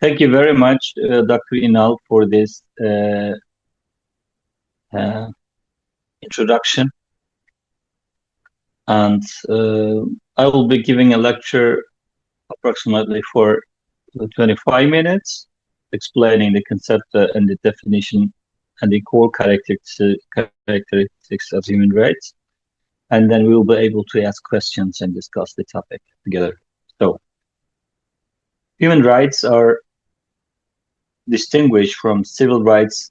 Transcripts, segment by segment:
Thank you very much, Dr. Inal, for this uh, introduction. And I will be giving a lecture approximately for 25 minutes, explaining the concept and the definition and the core characteristics of human rights. And then we will be able to ask questions and discuss the topic together. So, human rights are distinguished from civil rights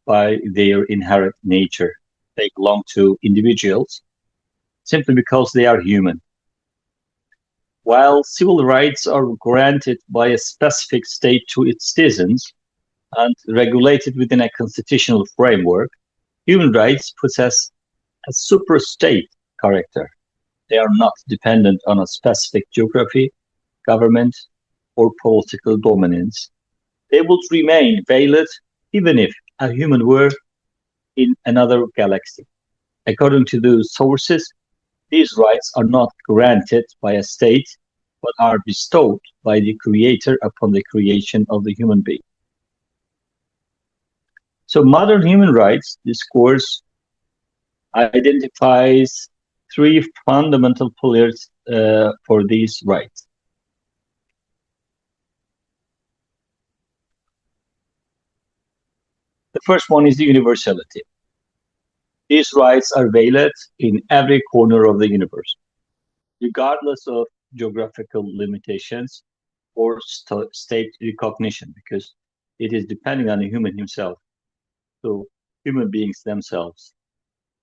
by their inherent nature. They belong to individuals simply because they are human. While civil rights are granted by a specific state to its citizens and regulated within a constitutional framework, human rights possess a suprastate character. They are not dependent on a specific geography, government, or political dominance. They would remain valid even if a human were in another galaxy. According to those sources, these rights are not granted by a state, but are bestowed by the Creator upon the creation of the human being. So modern human rights discourse identifies three fundamental pillars for these rights. The first one is the universality. These rights are valid in every corner of the universe, regardless of geographical limitations or state recognition, because it is depending on the human himself. So human beings themselves.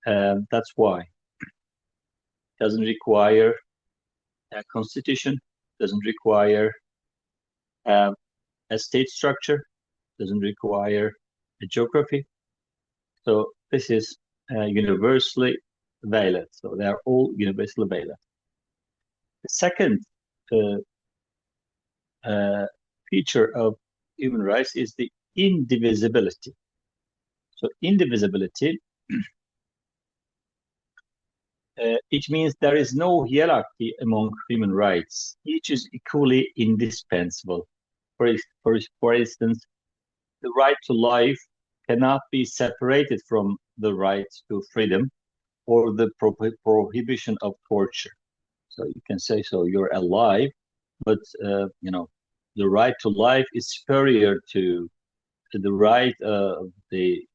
That's why it doesn't require a constitution, doesn't require a state structure, doesn't require a geography. So this is universally valid. So they are all universally valid. The second feature of human rights is the indivisibility. So indivisibility, it means there is no hierarchy among human rights. Each is equally indispensable. For instance, the right to life cannot be separated from the right to freedom or the prohibition of torture. So you can say, so you're alive, but the right to life is superior to the right of the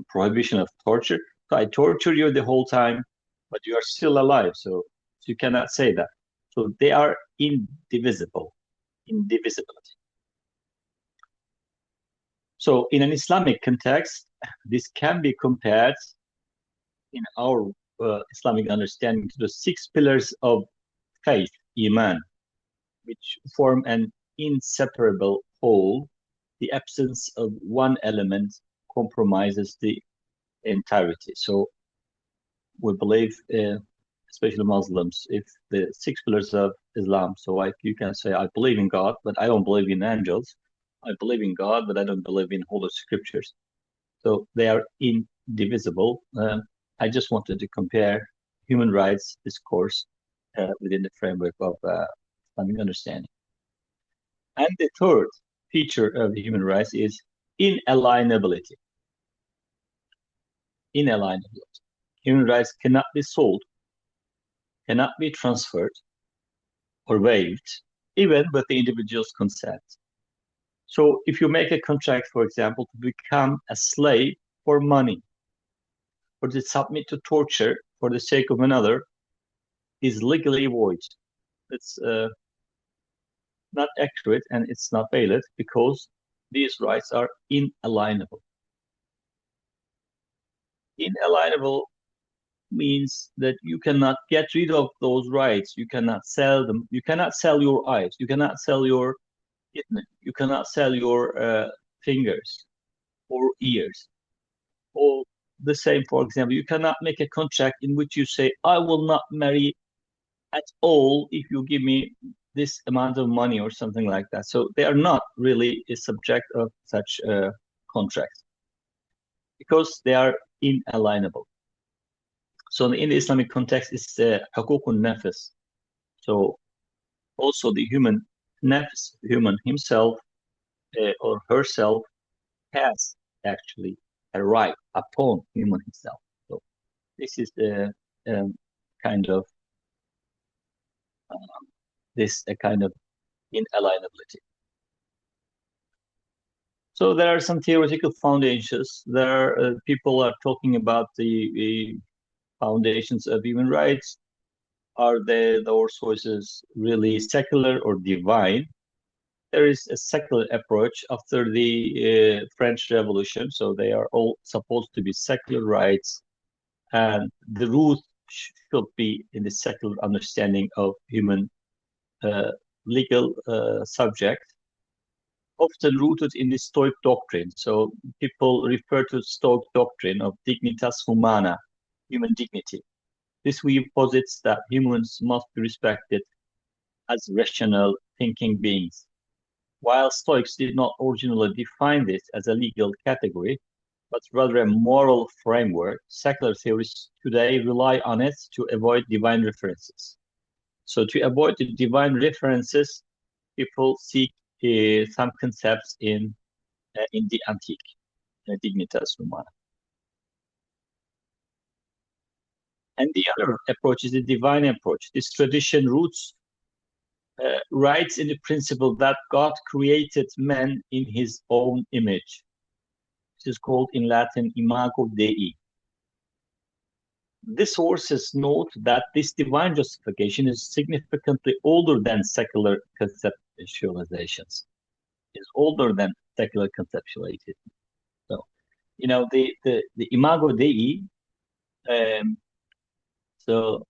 prohibition of torture. So I torture you the whole time, but you are still alive. So you cannot say that. So they are indivisible, indivisibility. So in an Islamic context, this can be compared in our Islamic understanding to the 6 pillars of faith, Iman, which form an inseparable whole. The absence of one element compromises the entirety. So we believe, especially Muslims, if the 6 pillars of Islam, so you can say, I believe in God, but I don't believe in angels. I believe in God, but I don't believe in holy scriptures. So they are indivisible. I just wanted to compare human rights discourse within the framework of Islamic understanding. And the third feature of human rights is inalienability. Inalienability. Human rights cannot be sold, cannot be transferred or waived, even with the individual's consent. So if you make a contract, for example, to become a slave for money, or to submit to torture for the sake of another, is legally void. It's not accurate and it's not valid because these rights are inalienable. Inalienable means that you cannot get rid of those rights. You cannot sell them. You cannot sell your eyes. You cannot sell your kidney. You cannot sell your fingers or ears. Or the same, for example, you cannot make a contract in which you say, I will not marry at all if you give me this amount of money or something like that. So they are not really a subject of such contracts because they are inalienable. So in the Islamic context, it's hukukun nafs. So also the human nefs, human himself or herself, has actually a right upon human himself. So this is the um, kind of this a kind of inalienability. So there are some theoretical foundations. There people are talking about the foundations of human rights. Are those sources really secular or divine? There is a secular approach after the French Revolution, so they are all supposed to be secular rights, and the root should be in the secular understanding of human legal subject, often rooted in the Stoic doctrine. So people refer to Stoic doctrine of dignitas humana, human dignity. This view posits that humans must be respected as rational thinking beings. While Stoics did not originally define this as a legal category, but rather a moral framework, secular theorists today rely on it to avoid divine references. So to avoid the divine references, people seek some concepts in the antique, dignitas humana. And the other approach is the divine approach. This tradition roots rights in the principle that God created man in his own image. This is called in Latin imago Dei. The sources note that this divine justification is significantly older than secular conceptualizations. It's older than secular conceptualization. So, the imago Dei, so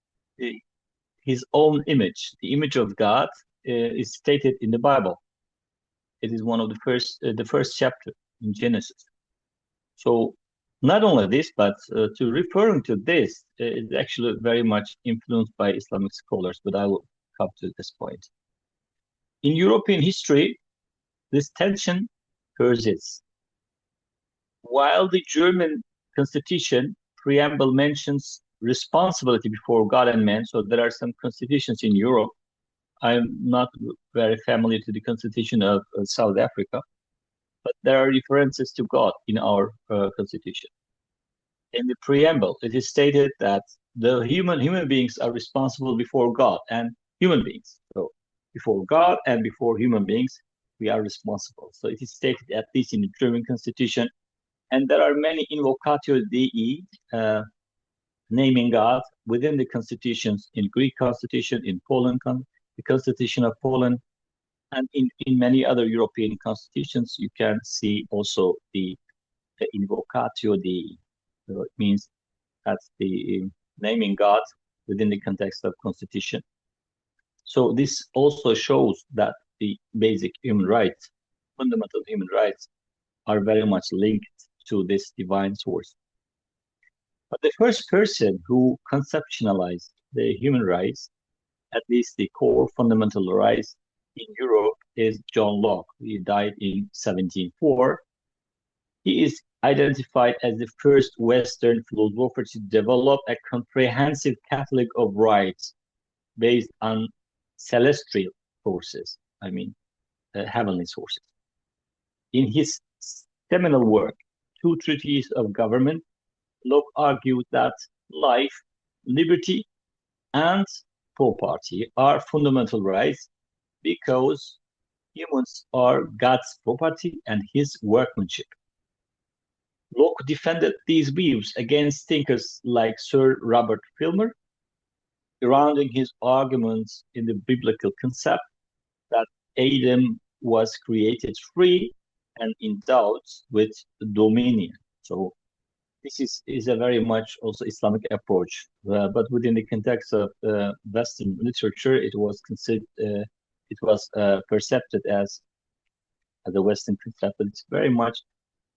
his own image, the image of God, is stated in the Bible. It is one of the first chapter in Genesis. So not only this, but to referring to this is actually very much influenced by Islamic scholars, but I will come to this point. In European history, this tension persists. While the German constitution preamble mentions responsibility before God and man, so there are some constitutions in Europe. I'm not very familiar to the constitution of South Africa, but there are references to God in our constitution. In the preamble, it is stated that the human beings are responsible before God and human beings. So before God and before human beings, we are responsible. So it is stated at least in the German constitution. And there are many invocatio Dei, naming God within the constitutions, in Greek constitution, in Poland, the constitution of Poland, and in many other European constitutions, you can see also the invocatio Dei. So it means that's the naming God within the context of constitution. So this also shows that the basic human rights, fundamental human rights, are very much linked to this divine source. But the first person who conceptualized the human rights, at least the core fundamental rights in Europe, is John Locke. He died in 1704. He is identified as the first Western philosopher to develop a comprehensive catalog of rights based on celestial sources, heavenly sources. In his seminal work, Two Treatises of Government, Locke argued that life, liberty, and property are fundamental rights because humans are God's property and his workmanship. Locke defended these views against thinkers like Sir Robert Filmer, grounding his arguments in the biblical concept that Adam was created free and endowed with dominion. So this is a very much also Islamic approach, but within the context of Western literature, it was considered, perceived as a Western concept, but it's very much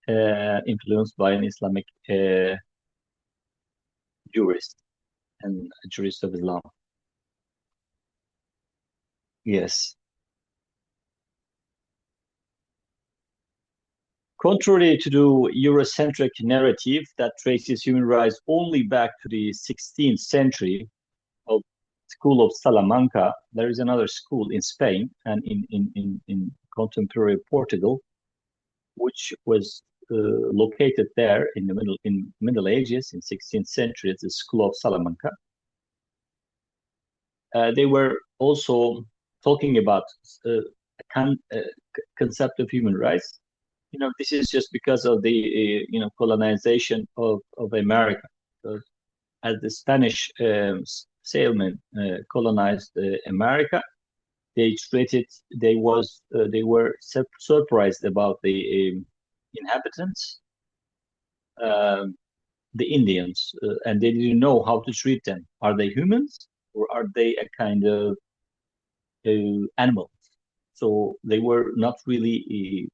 influenced by an Islamic jurist and a jurist of Islam. Yes. Contrary to the Eurocentric narrative that traces human rights only back to the 16th century, school of Salamanca. There is another school in Spain and in contemporary Portugal, which was located there in the Middle Ages, in 16th century. It's the school of Salamanca. They were also talking about concept of human rights. This is just because of the colonization of America. So as the Spanish sailmen colonized America, they were surprised about the inhabitants, the Indians, and they didn't know how to treat them. Are they humans or are they a kind of animals? So they were not really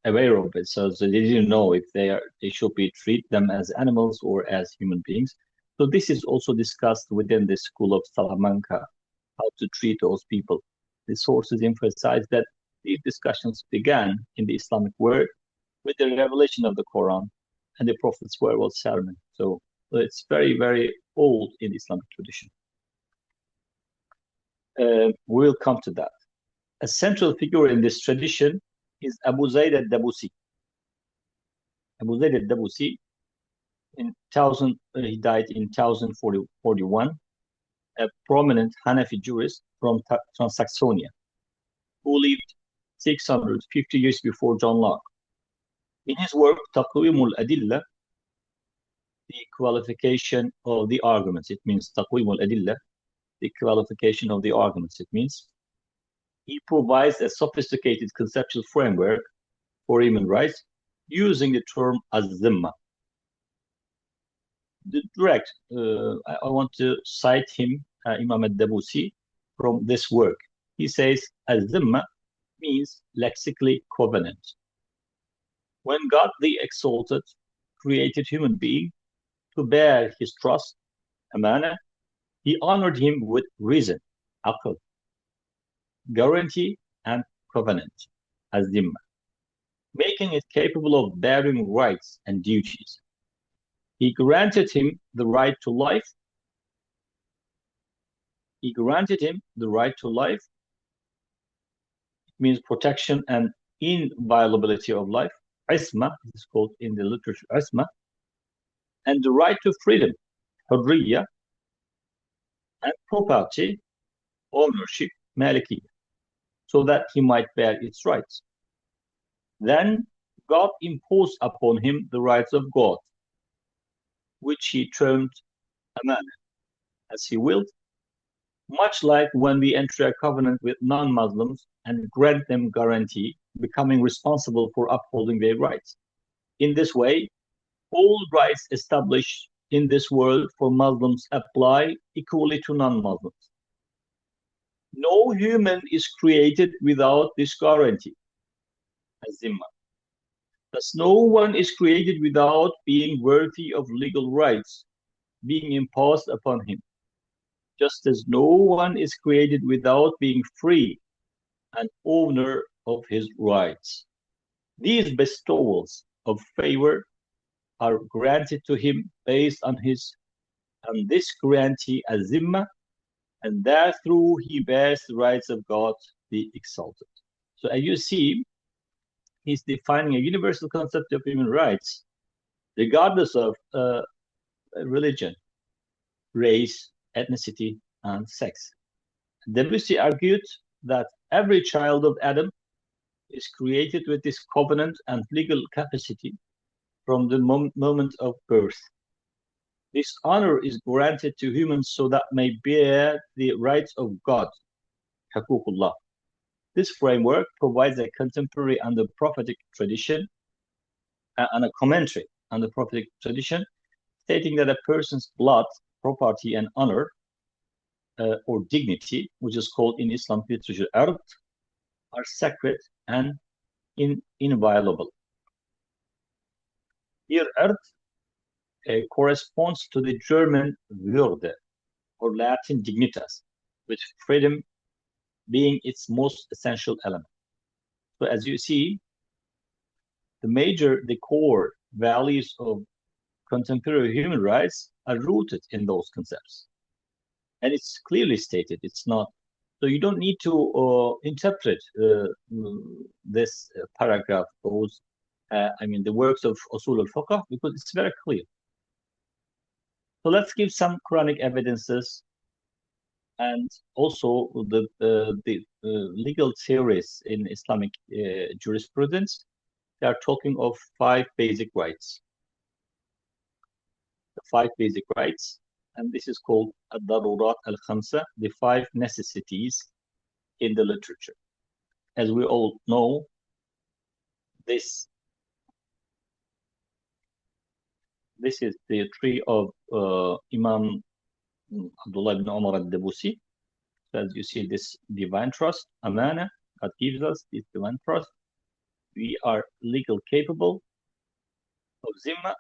aware of it. So they didn't know if they should be treat them as animals or as human beings. So this is also discussed within the school of Salamanca, how to treat those people. The sources emphasize that these discussions began in the Islamic world with the revelation of the Quran and the Prophet's farewell sermon. So it's very, very old in the Islamic tradition. We'll come to that. A central figure in this tradition is Abu Zayd al-Dabusi. Abu Zayd al-Dabusi, he died in 1041, a prominent Hanafi jurist from Transsaxonia, who lived 650 years before John Locke. In his work, Taqwim al-Adilla, the qualification of the arguments, it means Taqwim al-Adilla, the qualification of the arguments, it means he provides a sophisticated conceptual framework for human rights using the term az-zimma. Direct, I want to cite him, Imam al-Dabusi, from this work. He says, az-zimma means lexically covenant. When God the Exalted created human being to bear his trust, amana, he honored him with reason, aql, guarantee, and covenant, az-zimma, making it capable of bearing rights and duties. He granted him the right to life. It means protection and inviolability of life. Isma is called in the literature isma, and the right to freedom, hurriya, and property, ownership, maliki, so that he might bear its rights. Then God imposed upon him the rights of God, which he termed amana, as he willed, much like when we enter a covenant with non-Muslims and grant them guarantee, becoming responsible for upholding their rights. In this way, all rights established in this world for Muslims apply equally to non-Muslims. No human is created without this guarantee, az-zimma. Thus, no one is created without being worthy of legal rights being imposed upon him, just as no one is created without being free and owner of his rights. These bestowals of favor are granted to him based on this guarantee az-zimma, and that through he bears the rights of God the Exalted. So as you see, he's defining a universal concept of human rights, regardless of religion, race, ethnicity, and sex. Debussy argued that every child of Adam is created with this covenant and legal capacity from the moment of birth. This honor is granted to humans so that may bear the rights of God, hakukullah. This framework provides a contemporary and the prophetic tradition and a commentary on the prophetic tradition, stating that a person's blood, property, and honor or dignity, which is called in Islamic literature ard, are sacred and inviolable. Here, ard corresponds to the German Würde or Latin dignitas, with freedom being its most essential element. So as you see, the core values of contemporary human rights are rooted in those concepts. and it's clearly stated. It's not. So you don't need to interpret this paragraph, those, the works of Usul al-Fiqh, because it's very clear. So let's give some Quranic evidences, and also the legal theories in Islamic jurisprudence. They are talking of 5 basic rights. The 5 basic rights, and this is called ad-darurat al-khamsa, the 5 necessities in the literature. As we all know, this is the tree of Imam Abdullah ibn Umar al-Dabusi. So as you see, this divine trust, amana, God gives us this divine trust. We are legal capable of zimma,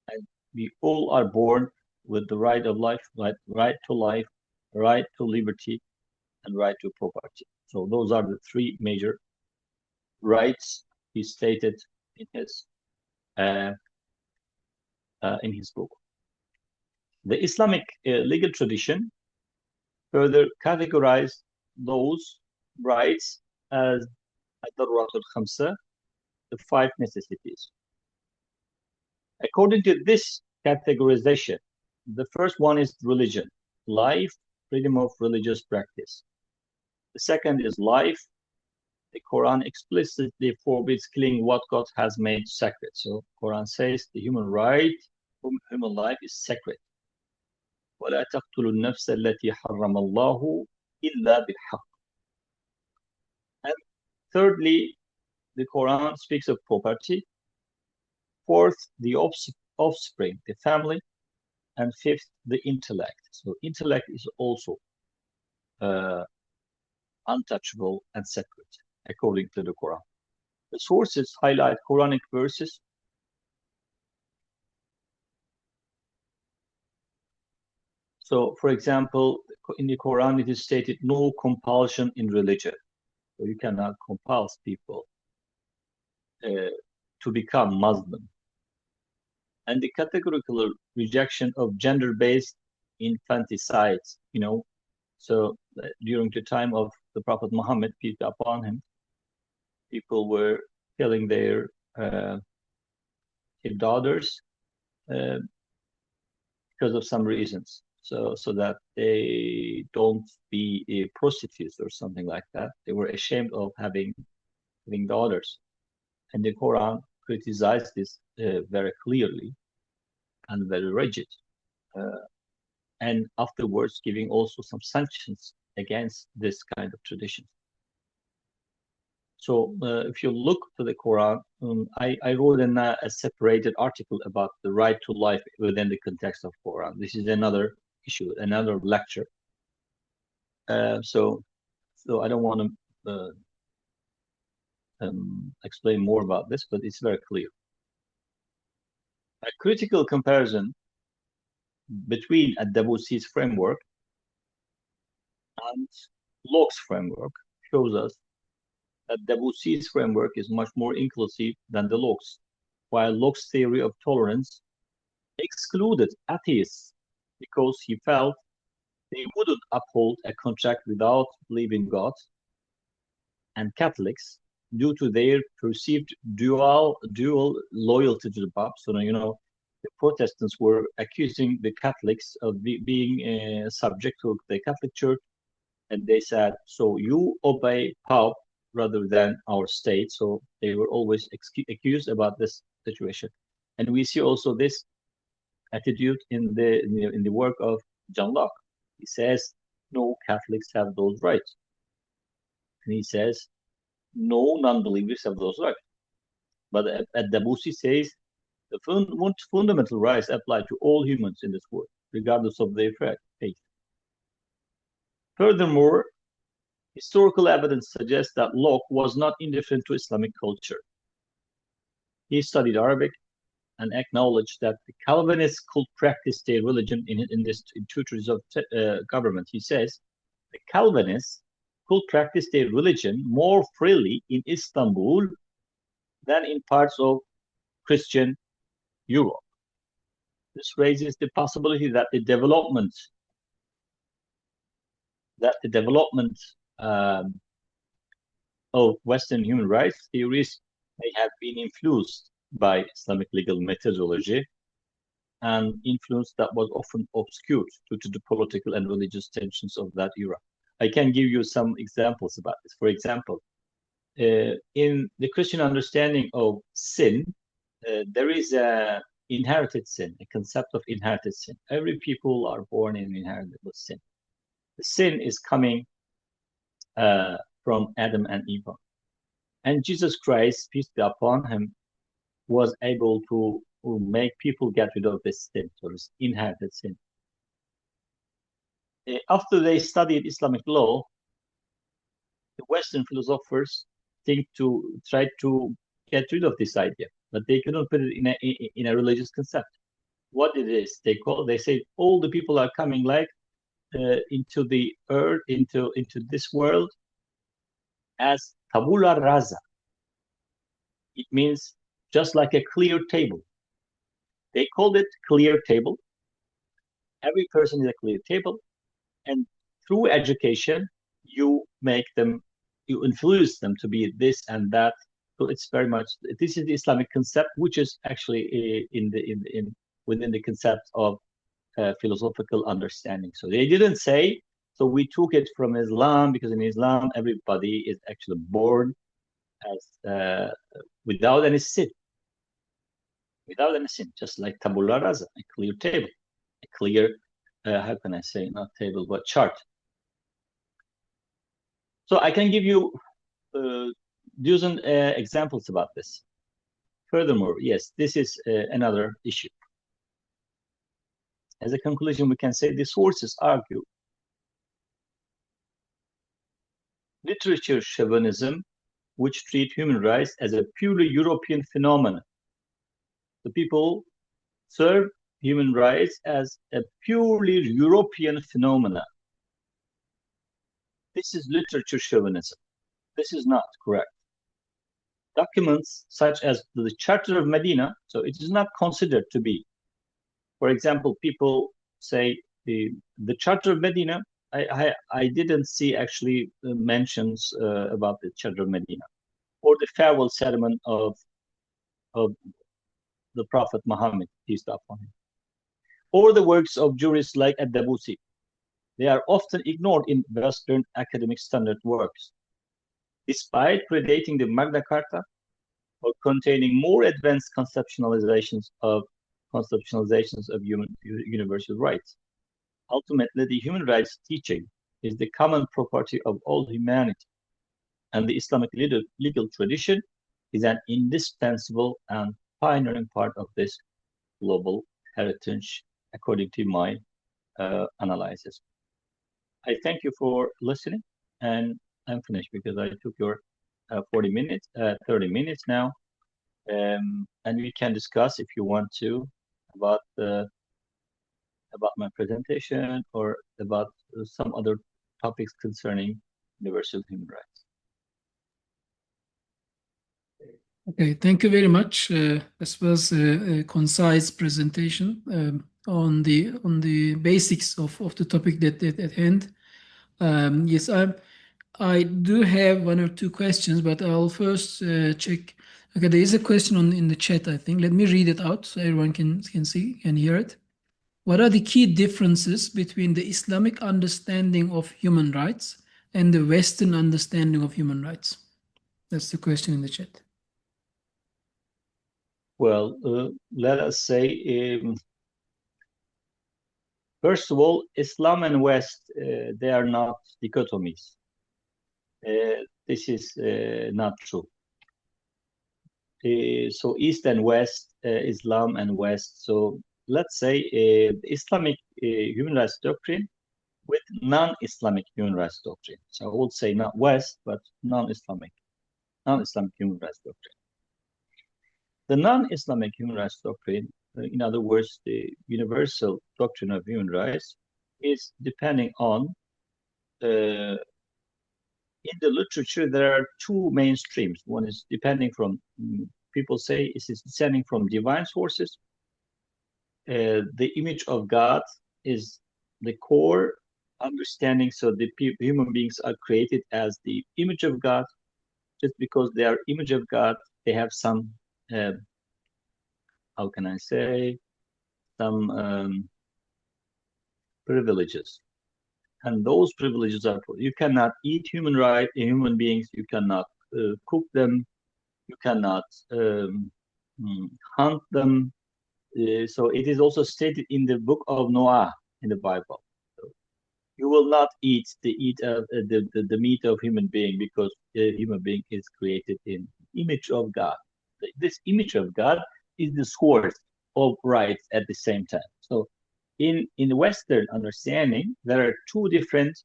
and we all are born with the right of life, right to life, right to liberty, and right to property. So those are the 3 major rights he stated in his book. The Islamic legal tradition further categorized those rights as ad-darurat al-khamsa, the 5 necessities. According to this categorization, the first one is religion, life, freedom of religious practice. The second is life. The Quran explicitly forbids killing what God has made sacred. So Quran says the human right, human life is sacred. وَلَا تَقْتُلُوا النَّفْسَ الَّتِي حَرَّمَ اللَّهُ إِلَّا بِالْحَقِّ. And thirdly, the Quran speaks of property. Fourth, the offspring, the family. And fifth, the intellect. So intellect is also untouchable and sacred, according to the Quran. The sources highlight Quranic verses. So, for example, in the Quran, it is stated no compulsion in religion. So you cannot compel people to become Muslim. And the categorical rejection of gender-based infanticide, So during the time of the Prophet Muhammad, peace be upon him, people were killing their daughters because of some reasons. So that they don't be prostitutes or something like that. They were ashamed of having daughters. And the Quran criticized this very clearly and very rigid. And afterwards giving also some sanctions against this kind of tradition. So if you look to the Quran, I wrote a separated article about the right to life within the context of Quran. This is another issue, another lecture. So I don't want to explain more about this, but it's very clear. A critical comparison between ad-Dabusi's framework and Locke's framework shows us that Dabusi's framework is much more inclusive than the Locke's, while Locke's theory of tolerance excluded atheists because he felt they wouldn't uphold a contract without believing God, and Catholics due to their perceived dual loyalty to the Pope. So, the Protestants were accusing the Catholics of being subject to the Catholic Church, and they said, so you obey Pope rather than our state. So they were always accused about this situation. And we see also this attitude in the work of John Locke. He says, no Catholics have those rights. And he says, no non-believers have those rights. But ad-Dabusi says, the fundamental rights apply to all humans in this world, regardless of their faith. Furthermore, historical evidence suggests that Locke was not indifferent to Islamic culture. He studied Arabic and acknowledged that the Calvinists could practice their religion in treatise of government. He says, the Calvinists could practice their religion more freely in Istanbul than in parts of Christian Europe. This raises the possibility that the development that the development of Western human rights theories may have been influenced by Islamic legal methodology, and influence that was often obscured due to the political and religious tensions of that era. I can give you some examples about this. For example, in the Christian understanding of sin, there is a inherited sin, a concept of inherited sin. Every people are born in inherited with sin. The sin is coming from Adam and Eve. And Jesus Christ, peace be upon him, was able to make people get rid of this sin, so this inherited sin. After they studied Islamic law, the Western philosophers tried to get rid of this idea, but they couldn't put it in a religious concept. What it is, they say all the people are coming like into the earth, into this world as tabula rasa. It means just like a clear table. They called it clear table. Every person is a clear table, and through education, you influence them to be this and that. So it's very much, this is the Islamic concept, which is actually within the concept of philosophical understanding. So they didn't say, so we took it from Islam, because in Islam, everybody is actually born as without any sin. Without any sin, just like tabula rasa, a clear table, a clear, how can I say, not table, but chart. So I can give you dozen examples about this. Furthermore, yes, this is another issue. As a conclusion, we can say the sources argue literature chauvinism, which treat human rights as a purely European phenomenon. The people serve human rights as a purely European phenomenon. This is literature chauvinism. This is not correct. Documents such as the Charter of Medina, so it is not considered to be. For example, people say the Charter of Medina, I didn't see actually mentions about the Charter of Medina, or the farewell sermon of the Prophet Muhammad, peace be upon him, or the works of jurists like Ad-Dabusi. They are often ignored in Western academic standard works. Despite predating the Magna Carta or containing more advanced conceptualizations of universal rights. Ultimately, the human rights teaching is the common property of all humanity, and the Islamic legal tradition is an indispensable and pioneering part of this global heritage, according to my analysis. I thank you for listening, and I'm finished because I took your 30 minutes now, and we can discuss if you want to about my presentation or about some other topics concerning universal human rights. Okay, thank you very much. This was a concise presentation on the basics of the topic that at hand. Yes, I do have one or two questions, but I'll first check. Okay, there is a question in the chat, I think. Let me read it out so everyone can see and hear it. What are the key differences between the Islamic understanding of human rights and the Western understanding of human rights? That's the question in the chat. Well, let us say, first of all, Islam and West, they are not dichotomies. This is not true. So East and West, Islam and West. So let's say Islamic human rights doctrine with non-Islamic human rights doctrine. So I would say not West, but non-Islamic human rights doctrine. The non-Islamic human rights doctrine, in other words, the universal doctrine of human rights, is depending on, in the literature, there are two main streams. One is depending from, people say it is descending from divine sources. The image of God is the core understanding. So the human beings are created as the image of God. Just because they are image of God, they have some, how can I say, some privileges. And those privileges are, you cannot eat human beings, you cannot cook them, you cannot hunt them. So it is also stated in the book of Noah in the Bible. So you will not eat the meat of human being, because the human being is created in image of God. This image of God is the source of rights at the same time. So in Western understanding, there are two different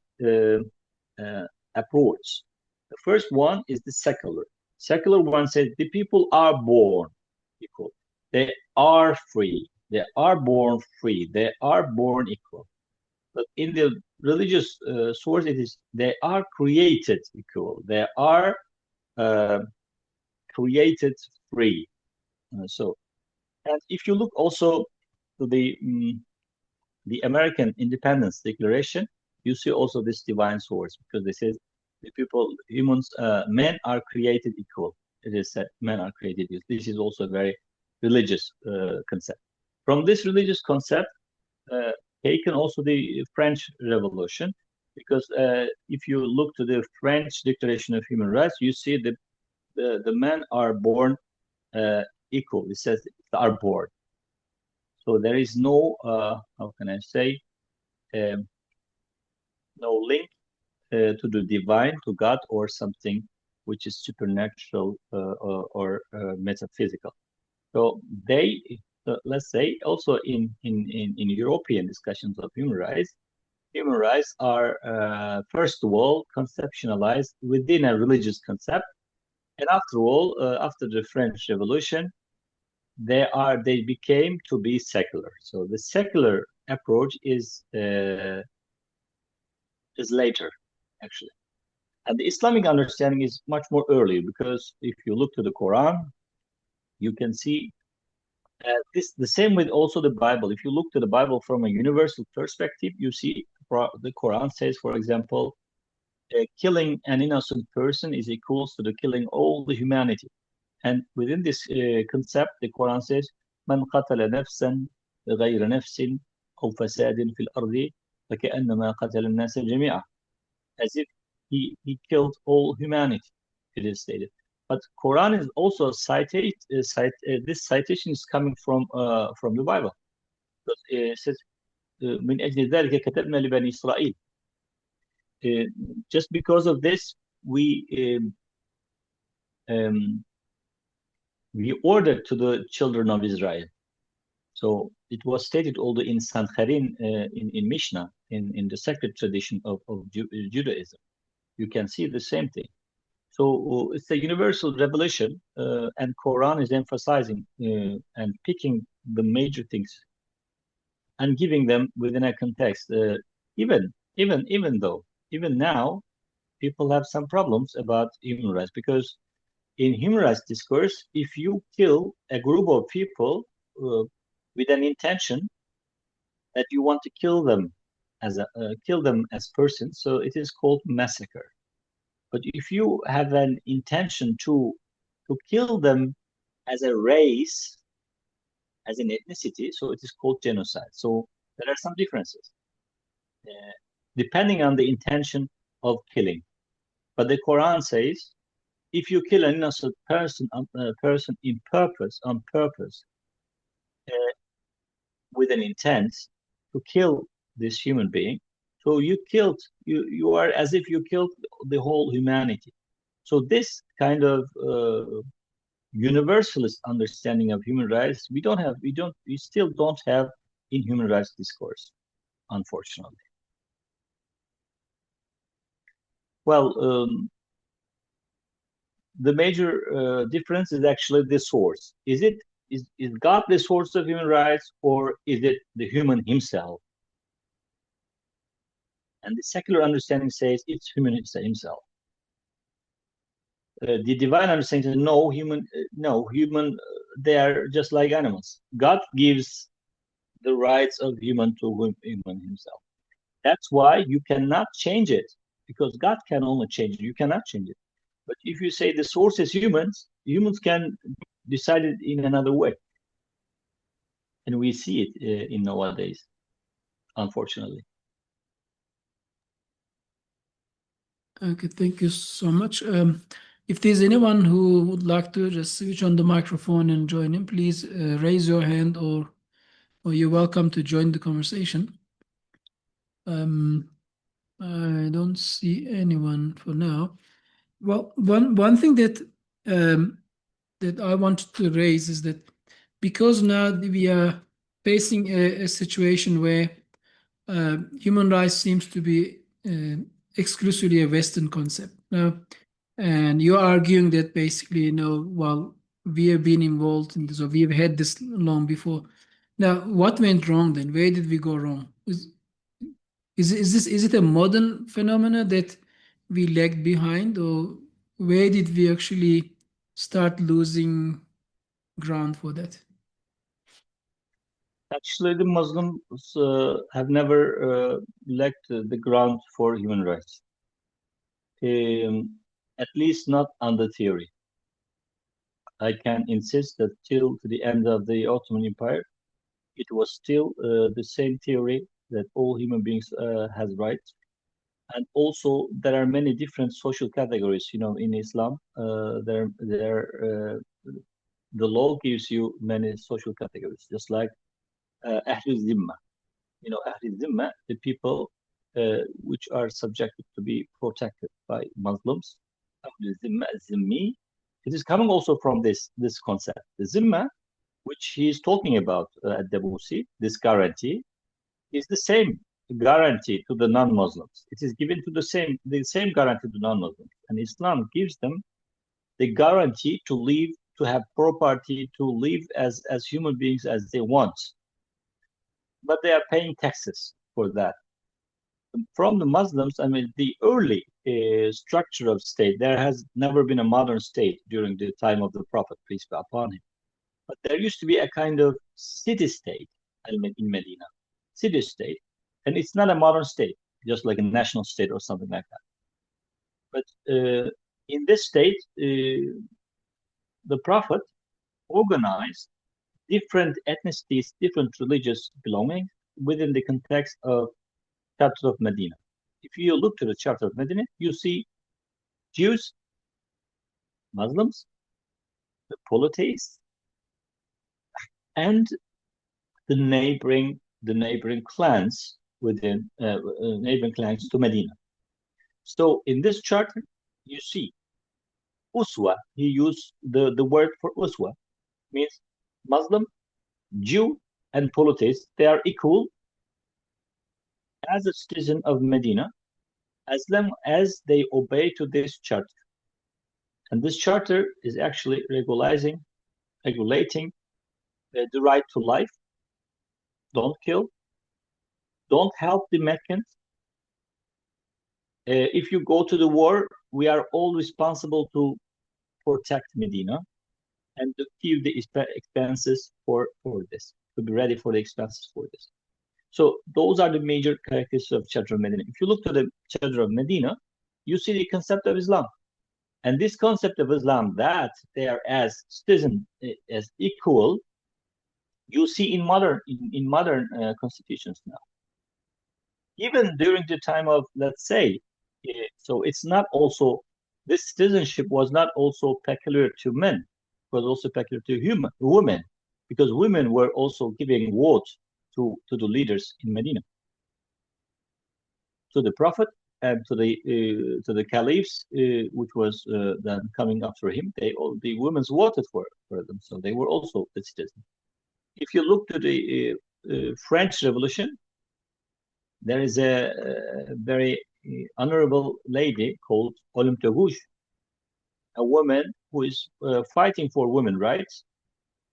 approaches. The first one is the secular. Secular one says the people are born equal. They are free. They are born free. They are born equal. But in the religious source, it is they are created equal. They are created free. So, and if you look also to the American Independence Declaration, you see also this divine source, because they say the people, humans, men are created equal. It is said men are created equal. This is also a very religious concept. From this religious concept, taken also the French Revolution, because if you look to the French Declaration of Human Rights, you see the men are born equal. It says are born. So there is no, how can I say, no link to the divine, to God, or something which is supernatural or metaphysical. So they, let's say, also in European discussions of human rights are first of all conceptualized within a religious concept, and after all, after the French Revolution, they became to be secular. So the secular approach is later, actually. And the Islamic understanding is much more early, because if you look to the Quran, you can see this the same with also the Bible. If you look to the Bible from a universal perspective, you see the Quran says, for example, killing an innocent person is equals to the killing all the humanity. And within this concept, the Quran says, "Man qatala nafsan بغير نفس أو فساد في الأرض فكأنما قتل الناس جميعا." As if he killed all humanity, it is stated. But Quran is also cited. This citation is coming from the Bible. It says, "من أجل ذلك كتبنا لبني إسرائيل." Just because of this, we ordered to the children of Israel. So it was stated also in Sancherin, in Mishnah, in the sacred tradition of Judaism. You can see the same thing. So it's a universal revelation, and Quran is emphasizing and picking the major things and giving them within a context. Even now, people have some problems about human rights, because in human rights discourse, if you kill a group of people with an intention that you want to kill them as persons, so it is called massacre. But if you have an intention to kill them as a race, as an ethnicity, so it is called genocide. So there are some differences depending on the intention of killing. But the Quran says, if you kill an innocent person on purpose, with an intent to kill this human being, so you are as if you killed the whole humanity. So this kind of universalist understanding of human rights, we still don't have in human rights discourse, unfortunately. Well, the major difference is actually the source. Is God the source of human rights, or is it the human himself? And the secular understanding says it's human himself. The divine understanding says no, human, they are just like animals. God gives the rights of human to human himself. That's why you cannot change it, because God can only change it. You cannot change it. But if you say the source is humans, humans can decide it in another way. And we see it in nowadays, unfortunately. Okay, thank you so much. If there's anyone who would like to just switch on the microphone and join in, please raise your hand, or you're welcome to join the conversation. I don't see anyone for now. Well, one thing that that I wanted to raise is that because now we are facing a situation where human rights seems to be exclusively a Western concept now, and you're arguing that basically, well, we have been involved in this, or we have had this long before. Now, what went wrong then? Where did we go wrong? Is it a modern phenomena that we lagged behind, or where did we actually start losing ground for that? Actually, the Muslims have never lacked the ground for human rights, at least not on the theory. I can insist that till to the end of the Ottoman Empire, it was still the same theory that all human beings has rights. And also, there are many different social categories. In Islam, the law gives you many social categories, just like Ahl Zimma. Ahl Zimma, the people which are subjected to be protected by Muslims. Ahl Zimma, Zimmi, it is coming also from this concept. The Zimma, which he is talking about at Debussy, this guarantee, is the same guarantee to the non-Muslims. It is given to the same guarantee to non-Muslims. And Islam gives them the guarantee to live, to have property, to live as human beings as they want. But they are paying taxes for that. From the Muslims, I mean, the early structure of state, there has never been a modern state during the time of the Prophet, peace be upon him. But there used to be a kind of city-state in Medina, city-state. And it's not a modern state, just like a national state or something like that. But in this state, the Prophet organized different ethnicities, different religious belongings within the context of chapter of Medina. If you look to the chapter of Medina, you see Jews, Muslims, the polytheists, and the neighboring clans within neighboring clans to Medina. So in this charter, you see Uswa. He used the word for Uswa, means Muslim, Jew, and polytheist. They are equal as a citizen of Medina, as long as they obey to this charter. And this charter is actually regulating the right to life. Don't kill. Don't help the Meccans. If you go to the war, we are all responsible to protect Medina and to give the expenses for this, to be ready for the expenses for this. So those are the major characteristics of Charter of Medina. If you look to the Charter of Medina, you see the concept of Islam. And this concept of Islam, that they are as citizens, as equal, you see in modern constitutions now. Even during the time of, let's say, so it's not also, this citizenship was not also peculiar to men, it was also peculiar to women, because women were also giving vote to the leaders in Medina, to the Prophet and to the caliphs, which was then coming after him. The women voted for them, so they were also the citizens. If you look to the French Revolution, there is a very honorable lady called Olympe Rouge, a woman who is fighting for women's rights,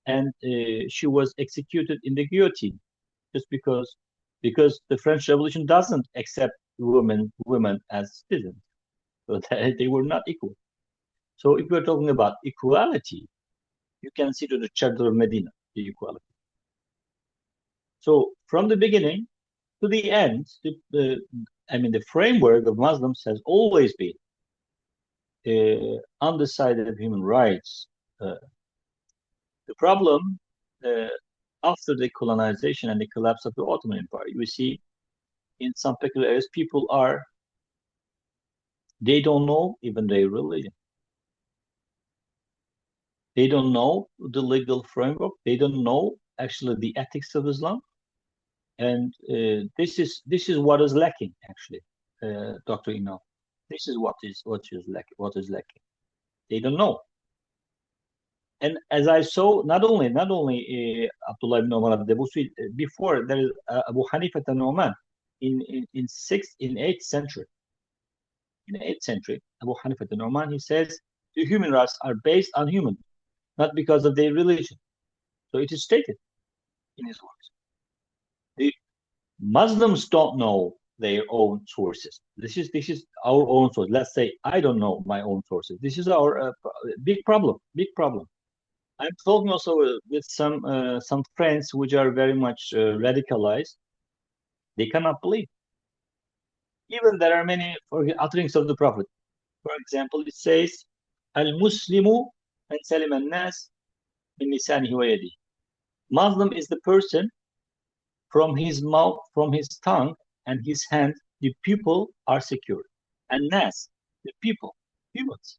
and she was executed in the guillotine just because the French Revolution doesn't accept women as citizens, so they were not equal. So if we're talking about equality, you can see to the Charter of Medina, the equality. So from the beginning, to the end, I mean, the framework of Muslims has always been on the side of human rights. The problem after the colonization and the collapse of the Ottoman Empire, you see in some particular areas, people they don't know even their religion. They don't know the legal framework. They don't know actually the ethics of Islam, and this is what is lacking actually, Dr. Ino. This is what is lacking. What is lacking? They don't know. And as I saw, not only Abdullah ibn Umar al-Debusi, before there is Abu Hanifa al-Nu'man in 8th century. In the 8th century, Abu Hanifa al-Nu'man, he says the human rights are based on human, not because of their religion. So it is stated in his works. The Muslims don't know their own sources. This is our own source. Let's say I don't know my own sources. This is our big problem. Big problem. I'm talking also with some friends which are very much radicalized. They cannot believe. Even there are many utterings of the Prophet. For example, it says, "Al-Muslimu man salim al-nas min lisanihi wa yadihi." Muslim is the person from his mouth, from his tongue, and his hand. The people are secure. And nas, the people, humans.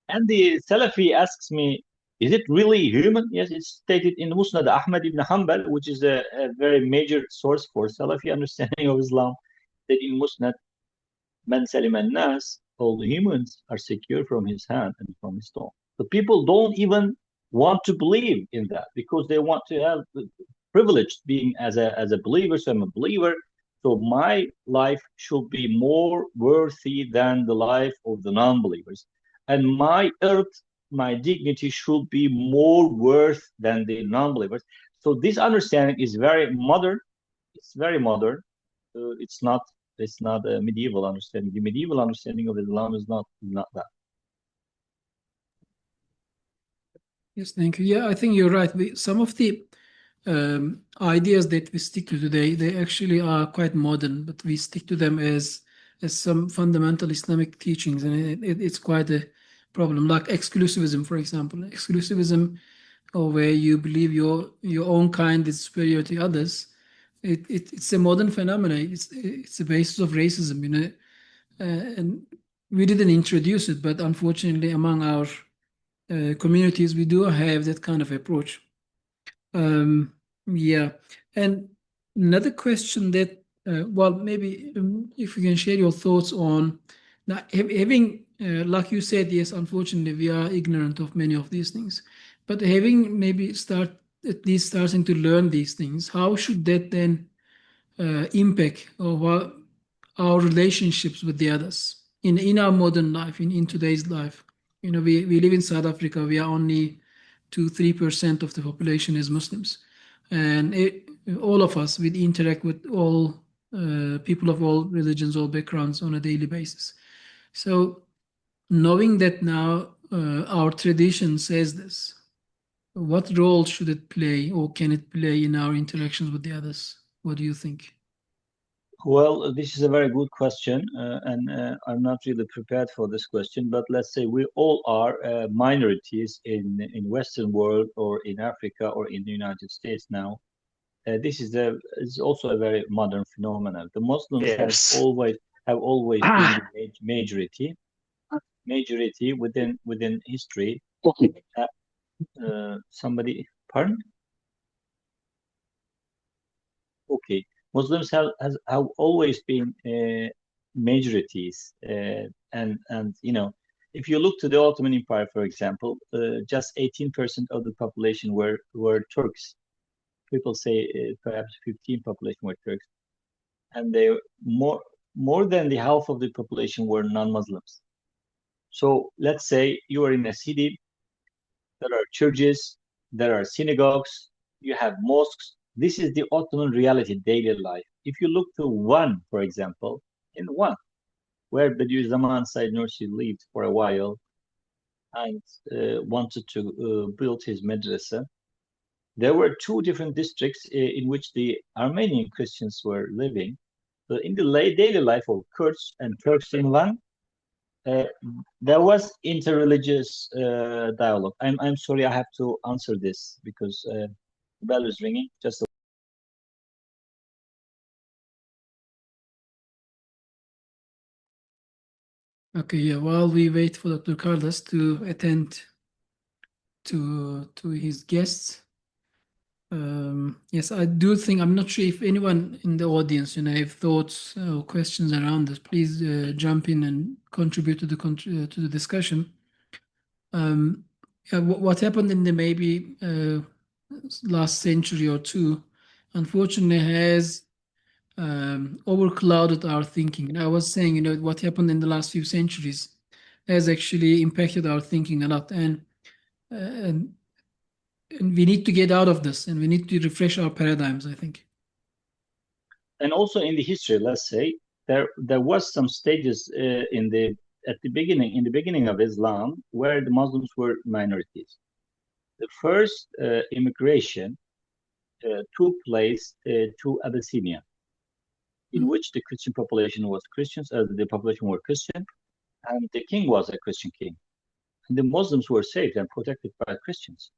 And the Salafi asks me, is it really human? Yes, it's stated in Musnad Ahmad ibn Hanbal, which is a very major source for Salafi understanding of Islam, that in Musnad, man salim al-nas, all the humans are secure from his hand and from his tongue. So people don't even want to believe in that because they want to have the privilege being as a believer. So I'm a believer. So my life should be more worthy than the life of the non-believers. And my earth, my dignity should be more worth than the non-believers. So this understanding is very modern. It's very modern. It's not a medieval understanding. The medieval understanding of Islam is not that. Yes, thank you. Yeah, I think you're right. Some of the ideas that we stick to today, they actually are quite modern, but we stick to them as some fundamental Islamic teachings, and it's quite a problem. Like exclusivism, for example, exclusivism, or where you believe your own kind is superior to others. It's a modern phenomenon. It's the basis of racism, and we didn't introduce it, but unfortunately, among our communities, we do have that kind of approach. Yeah. And another question that, well, maybe if you can share your thoughts on now, having, like you said, yes, unfortunately, we are ignorant of many of these things, but having maybe at least starting to learn these things, how should that then impact our relationships with the others in our modern life, in today's life? We live in South Africa. We are only 2-3% of the population is Muslims, and all of us we interact with all people of all religions, all backgrounds on a daily basis. So knowing that now our tradition says this, what role should it play or can it play in our interactions with the others? What do you think? Well, this is a very good question, and I'm not really prepared for this question. But let's say we all are minorities in Western world or in Africa or in the United States now. This is also a very modern phenomenon. The Muslims Yes. have always been the majority within history. Somebody, pardon? Okay, Muslims have always been majorities, and if you look to the Ottoman Empire, for example, just 18% of the population were Turks. People say perhaps 15 population were Turks, and they more than the half of the population were non-Muslims. So let's say you are in a city, there are churches, there are synagogues, you have mosques. This is the Ottoman reality, daily life. If you look to one, for example, in one, where Bediüzzaman Said Nursi lived for a while and wanted to build his madrasa, there were two different districts in which the Armenian Christians were living. So in the daily life of Kurds and Turks in Van, there was interreligious dialogue. I'm sorry, I have to answer this because the bell is ringing. Just Okay, yeah. While we wait for Dr. Kardas to attend to his guests, yes, I do think, I'm not sure if anyone in the audience, have thoughts or questions around this. Please jump in and contribute to the discussion. What happened in the maybe last century or two, unfortunately, has overclouded our thinking. And I was saying, what happened in the last few centuries has actually impacted our thinking a lot, and we need to get out of this, and we need to refresh our paradigms, I think. And also in the history, let's say there was some stages in the beginning of Islam where the Muslims were minorities. The first immigration took place to Abyssinia, in which the Christian population was Christians, the population were Christian, and the king was a Christian king. And the Muslims were saved and protected by Christians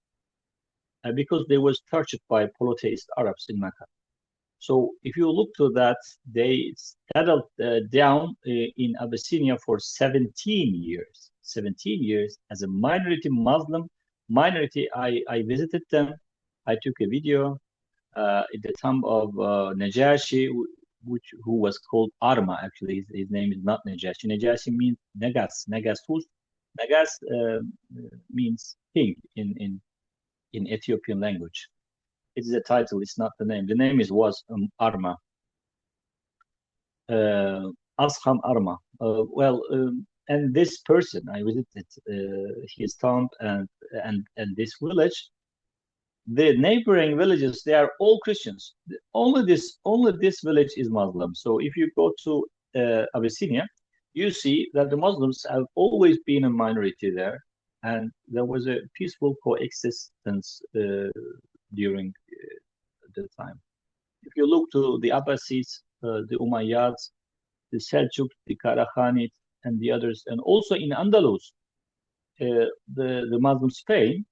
because they were tortured by polytheist Arabs in Mecca. So if you look to that, they settled down in Abyssinia for 17 years. 17 years as a minority Muslim minority. I visited them. I took a video at the time of Najashi, who was called Arma. Actually, his name is not Najashi. Najashi means Nagas. Nagas means king in Ethiopian language. It is a title. It's not the name. The name was Arma. Asham Arma. And this person, I visited his tomb and this village. The neighboring villages, they are all Christians. Only this village is Muslim. So if you go to Abyssinia, you see that the Muslims have always been a minority there, and there was a peaceful coexistence during the time. If you look to the Abbasids, the Umayyads, the Seljuks, the Karakhanids, and the others, and also in Andalus, the Muslim Spain,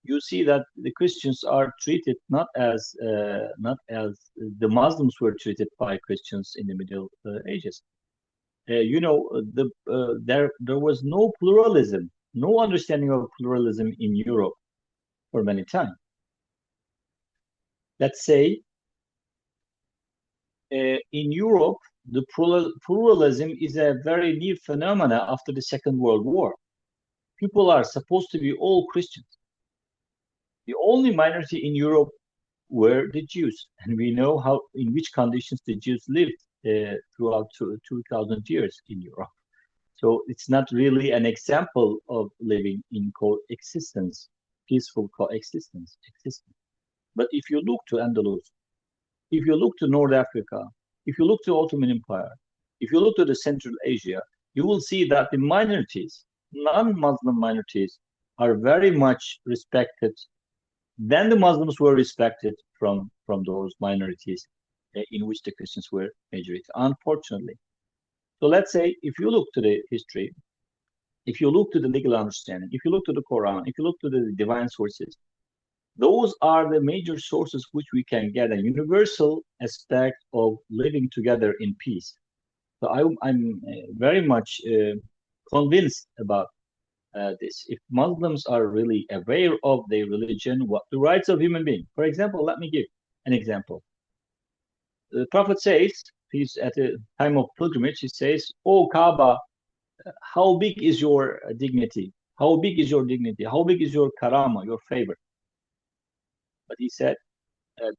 you see that the Christians are treated not as the Muslims were treated by Christians in the Middle Ages. There was no pluralism, no understanding of pluralism in Europe for many time. Let's say in Europe, the pluralism is a very new phenomena after the Second World War. People are supposed to be all Christians. The only minority in Europe were the Jews, and we know in which conditions the Jews lived throughout 2,000 years in Europe. So it's not really an example of living in coexistence, peaceful coexistence. But if you look to Andalus, if you look to North Africa, if you look to Ottoman Empire, if you look to the Central Asia, you will see that the minorities, non-Muslim minorities, are very much respected. Then the Muslims were respected from those minorities in which the Christians were majority, unfortunately. So let's say if you look to the history, if you look to the legal understanding, if you look to the Quran, if you look to the divine sources, those are the major sources which we can get a universal aspect of living together in peace. So I'm very much convinced about this. If Muslims are really aware of their religion, what the rights of human being. For example, let me give an example. The Prophet says, he's at the time of pilgrimage, he says, "Oh Kaaba, how big is your dignity? How big is your dignity? How big is your karama, your favor?" But he said,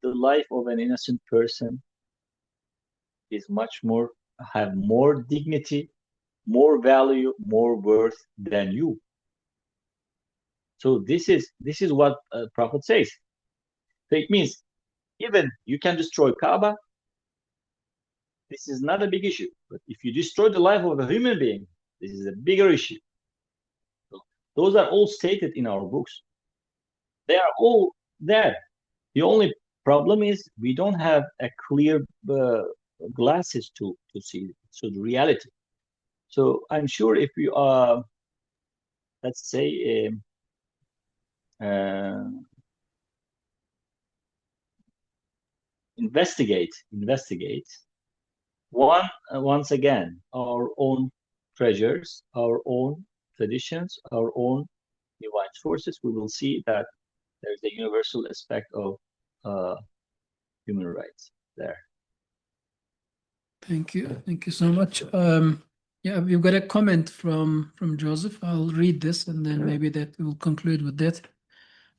the life of an innocent person is have more dignity, more value, more worth than you. So this is what Prophet says. So it means even you can destroy Kaaba. This is not a big issue. But if you destroy the life of a human being, this is a bigger issue. So those are all stated in our books. They are all there. The only problem is we don't have a clear glasses to see the reality. So I'm sure if you let's say investigate once again our own treasures, our own traditions, our own divine sources, we will see that there's a universal aspect of human rights there. Thank you so much. Yeah, we've got a comment from Joseph. I'll read this, and then maybe that we'll conclude with that.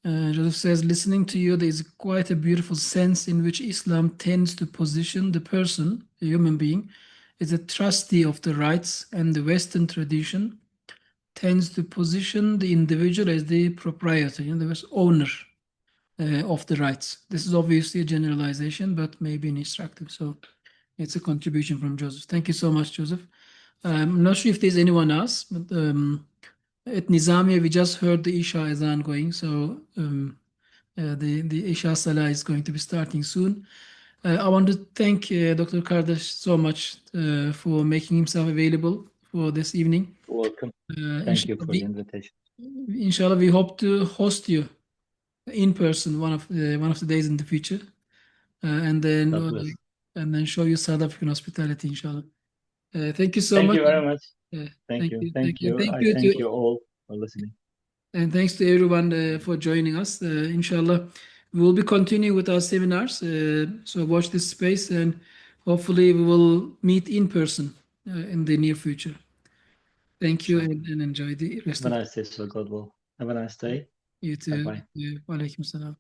Joseph says, listening to you, there is quite a beautiful sense in which Islam tends to position the person, a human being, as a trustee of the rights, and the Western tradition tends to position the individual as the proprietor, the owner of the rights. This is obviously a generalization, but maybe an instructive. So it's a contribution from Joseph. Thank you so much, Joseph. I'm not sure if there's anyone else, but at Nizamiye, we just heard the Isha Azan going. So the Isha Salah is going to be starting soon. I want to thank Dr. Kardas so much for making himself available for this evening. Welcome. Thank you for the invitation. Inshallah, we hope to host you in person one of the days in the future, and then show you South African hospitality, inshallah. Thank you so much. Thank you very much. Thank you. Thank you all for listening. And thanks to everyone for joining us. Inshallah, we will be continuing with our seminars. So watch this space, and hopefully we will meet in person in the near future. Thank you, and enjoy the rest of the day. Have a nice day, so God will. Have a nice day. You too. Bye-bye. Wa alaikum salam.